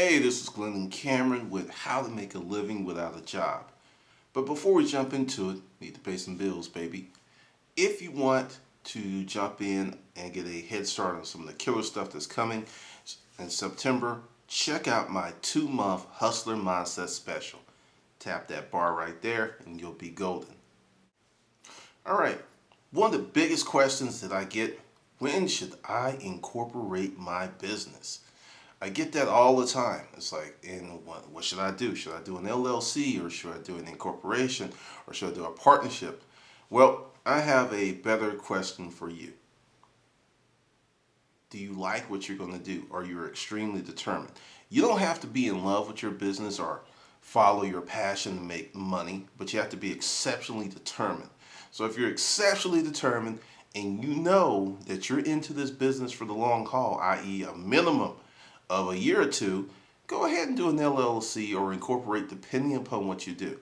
Hey, this is Glenn and Cameron with How to Make a Living Without a Job. But before we jump into it, need to pay some bills, baby. If you want to jump in and get a head start on some of the killer stuff that's coming in September, check out my 2-month Hustler Mindset Special. Tap that bar right there and you'll be golden. All right, one of the biggest questions that I get, when should I incorporate my business? I get that all the time. It's like, and what should I do? Should I do an LLC or should I do an incorporation or should I do a partnership? Well, I have a better question for you. Do you like what you're going to do? Or you're extremely determined? You don't have to be in love with your business or follow your passion to make money, but you have to be exceptionally determined. So if you're exceptionally determined and you know that you're into this business for the long haul, i.e. a minimum of a year or two, go ahead and do an LLC or incorporate depending upon what you do.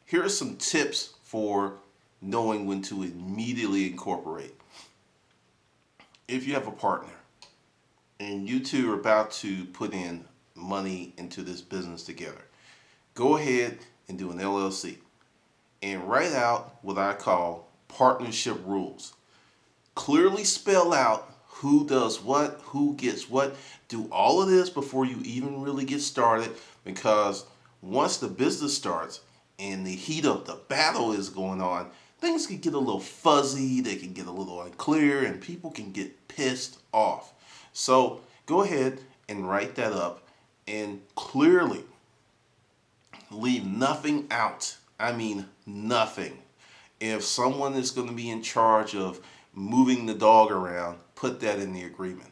Here are some tips for knowing when to immediately incorporate. If you have a partner and you two are about to put in money into this business together, go ahead and do an LLC and write out what I call partnership rules. Clearly spell out who does what, who gets what. Do all of this before you even really get started, because once the business starts and the heat of the battle is going on, things can get a little fuzzy, they can get a little unclear, and people can get pissed off. So go ahead and write that up and clearly leave nothing out. I mean nothing. If someone is going to be in charge of moving the dog around, put that in the agreement.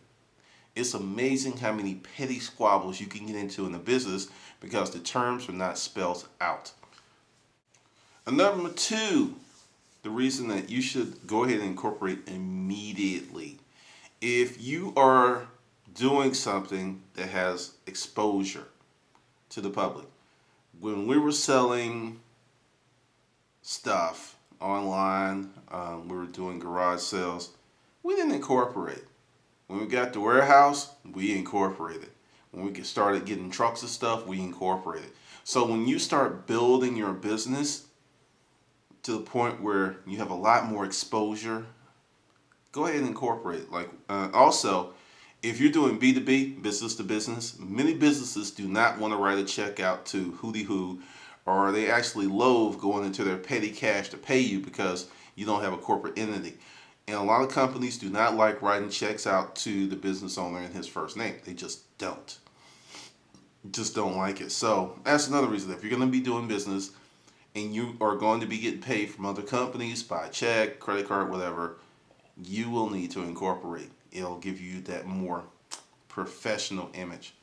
It's amazing how many petty squabbles you can get into in a business because the terms are not spelled out. And number two, the reason that you should go ahead and incorporate immediately. If you are doing something that has exposure to the public. When we were selling stuff online, we were doing garage sales, we didn't incorporate. When we got the warehouse, we incorporated. When we started getting trucks and stuff, we incorporated. So when you start building your business to the point where you have a lot more exposure, go ahead and incorporate. Also, if you're doing B2B, business to business, many businesses do not want to write a check out to Hootie Who, or they actually loathe going into their petty cash to pay you because you don't have a corporate entity. And a lot of companies do not like writing checks out to the business owner in his first name. They just don't. Just don't like it. So that's another reason. If you're going to be doing business and you are going to be getting paid from other companies by check, credit card, whatever, you will need to incorporate. It'll give you that more professional image.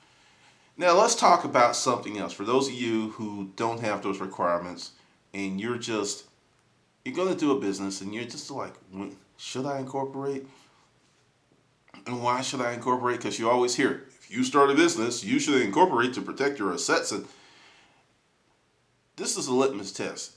Now let's talk about something else. For those of you who don't have those requirements and you're going to do a business and you're just like, should I incorporate? And why should I incorporate? Because you always hear, if you start a business, you should incorporate to protect your assets. And this is a litmus test.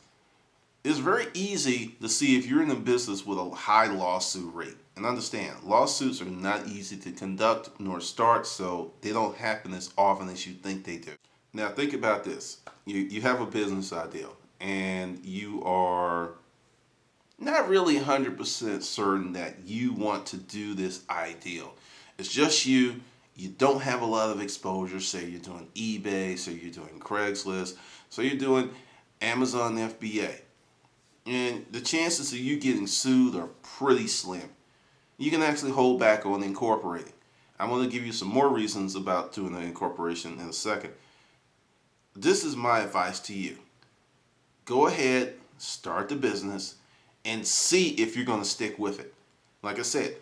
It's very easy to see if you're in a business with a high lawsuit rate. And understand, lawsuits are not easy to conduct nor start, so they don't happen as often as you think they do. Now think about this. You have a business idea and you are not really 100% certain that you want to do this ideal. It's just you. You don't have a lot of exposure. Say you're doing eBay, say you're doing Craigslist, so you're doing Amazon FBA. And the chances of you getting sued are pretty slim. You can actually hold back on incorporating. I'm going to give you some more reasons about doing an incorporation in a second. This is my advice to you. Go ahead, start the business, and see if you're going to stick with it. Like I said,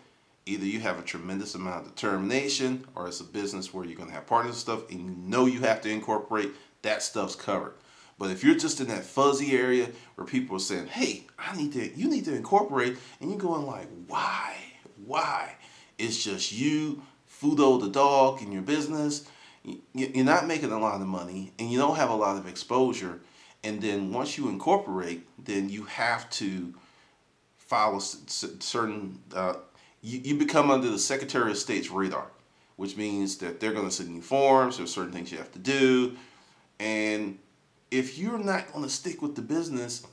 either you have a tremendous amount of determination or it's a business where you're going to have partners and stuff and you know you have to incorporate, that stuff's covered. But if you're just in that fuzzy area where people are saying, hey, you need to incorporate, and you're going like, why? Why? It's just you, Fudo the dog in your business. You're not making a lot of money and you don't have a lot of exposure. And then once you incorporate, then you have to follow certain, you become under the Secretary of State's radar. which means that they're going to send you forms. There's certain things you have to do. And if you're not going to stick with the business,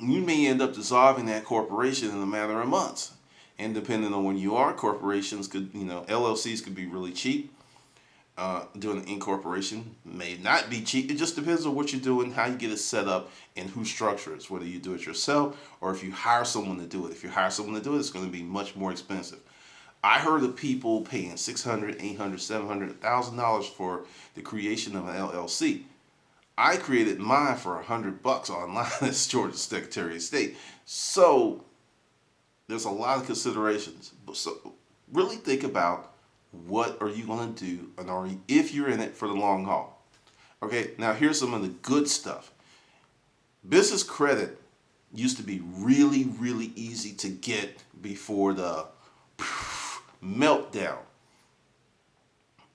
you may end up dissolving that corporation in a matter of months. And depending on when you are, corporations could, LLCs could be really cheap. Doing an incorporation may not be cheap. It just depends on what you're doing, how you get it set up, and who structures it. Whether you do it yourself or if you hire someone to do it. If you hire someone to do it, it's going to be much more expensive. I heard of people paying $600, $800, $700, $1,000 for the creation of an LLC. I created mine for $100 online as Georgia Secretary of State. So there's a lot of considerations. So really think about, what are you going to do, and if you're in it for the long haul. Okay, now here's some of the good stuff. Business credit used to be really, really easy to get before the meltdown.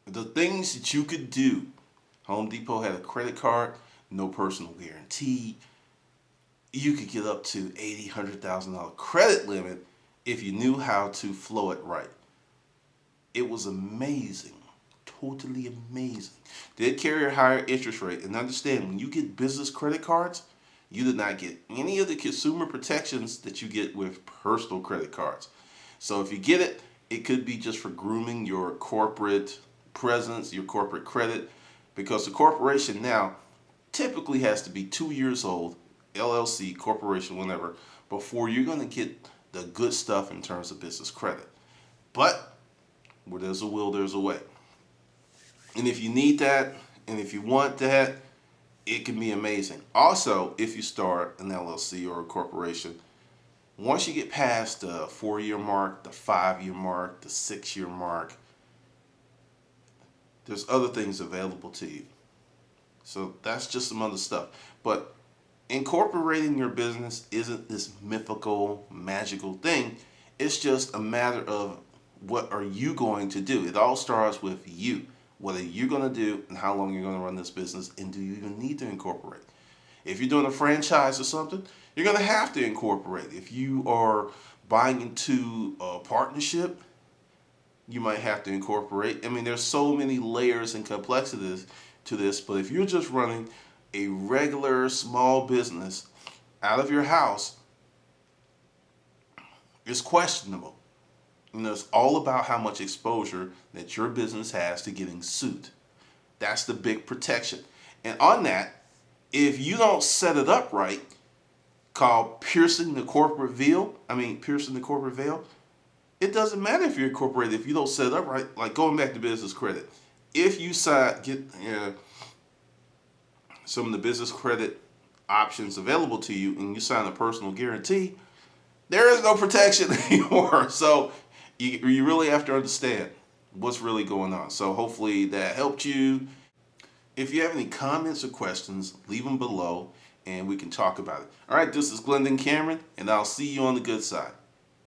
The things that you could do. Home Depot had a credit card, no personal guarantee. You could get up to $80,000, $100,000 credit limit if you knew how to flow it right. It was amazing, totally amazing. They'd carry a higher interest rate. And understand, when you get business credit cards, you did not get any of the consumer protections that you get with personal credit cards. So if you get it, it could be just for grooming your corporate presence, your corporate credit, because the corporation now typically has to be 2 years old, LLC, corporation, whatever, before you're going to get the good stuff in terms of business credit. But where there's a will, there's a way. And if you need that, and if you want that, it can be amazing. Also, if you start an LLC or a corporation, once you get past the 4-year mark, the 5-year mark, the 6-year mark, there's other things available to you. So that's just some other stuff. But incorporating your business isn't this mythical, magical thing. It's just a matter of, what are you going to do? It all starts with you. What are you going to do, and how long you're going to run this business, and do you even need to incorporate? If you're doing a franchise or something, you're going to have to incorporate. If you are buying into a partnership, you might have to incorporate. I mean, there's so many layers and complexities to this, but if you're just running a regular small business out of your house, it's questionable. It's all about how much exposure that your business has to getting sued. That's the big protection. And on that, if you don't set it up right, called piercing the corporate veil, it doesn't matter if you're incorporated. If you don't set it up right, like going back to business credit, if you get some of the business credit options available to you and you sign a personal guarantee, there is no protection anymore. So you really have to understand what's really going on. So hopefully that helped you. If you have any comments or questions, leave them below and we can talk about it. All right, this is Glendon Cameron, and I'll see you on the good side.